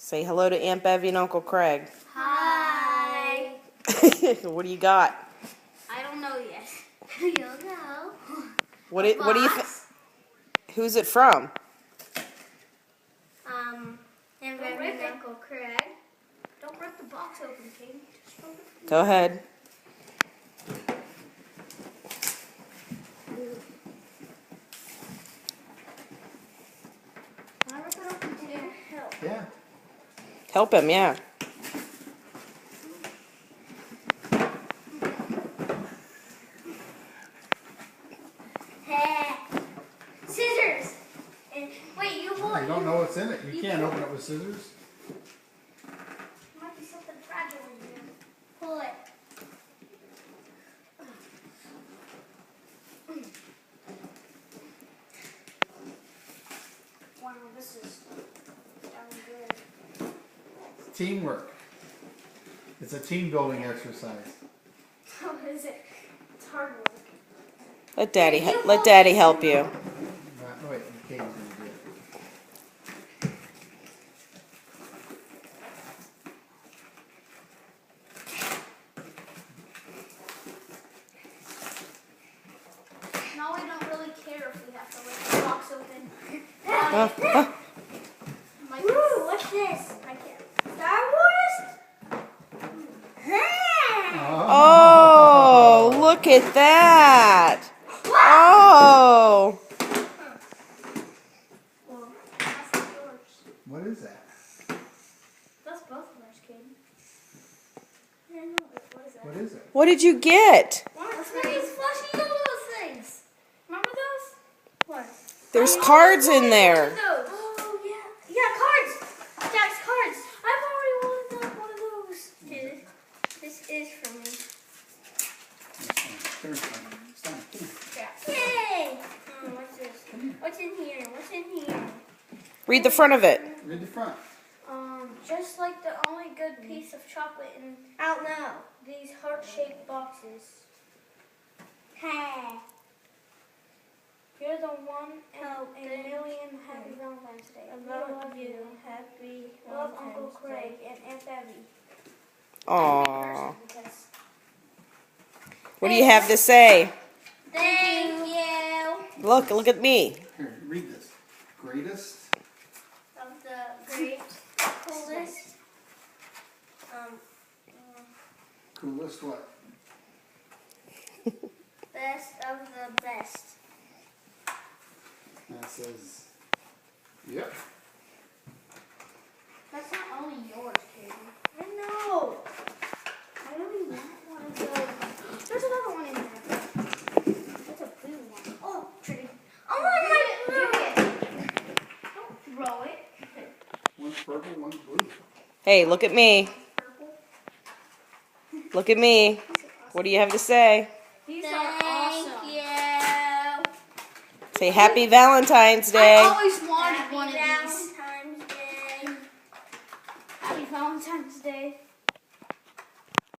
Say hello to Aunt Bevy and Uncle Craig. Hi. What do you got? I don't know yet. You'll know. What do you think? Who's it from? And Bevy and Uncle Craig. Don't rip the box open, Katie. Go ahead. Can I rip it open too? Help. Yeah. Help him, yeah. Scissors. And wait, you hold it. You don't know what's in it. You can't open it with scissors. There might be something fragile in here. Pull it. Wow, this is sounding good. Teamwork. It's a team building exercise. How is it? It's hard work. Let Daddy help you. Right, wait, Katie's gonna do it. Now I don't really care if we have to rip the box open. Woo, what's this? I can't. Star Wars? Oh, look at that. Oh. Well, that's not yours. What is that? That's both of ours, kid. I don't know. What is that? What is it? What did you get? What's these flashy yellow things? Remember those? What? There's cards in there. Those. Oh, yeah. Yeah, cards. Jack's cards. I've already wanted one of those. Dude, this is for me. Yay! What's this? What's in here? What's in here? Read the front of it. Read the front. Just like the only good piece of chocolate in out now. These heart-shaped boxes. Hey. You're the one in a million. Happy Valentine's Day. I love you. Happy love Uncle Craig and Aunt Bevy. Aww. What do you have to say? Thank you. Look at me. Here, read this. Greatest. Of the great, coolest, Coolest what? best of the best. That says, yep. That's not only yours, Katie. I know. I only want one of those. There's another one in there. That's a blue one. Oh, pretty. Oh my God! Don't throw it. One's purple, one's blue. Hey, look at me. Purple. Look at me. What do you have to say? These are awesome. Thank you. Say Happy Valentine's Day. I always wanted one of these. Valentine's Day. Happy Valentine's Day.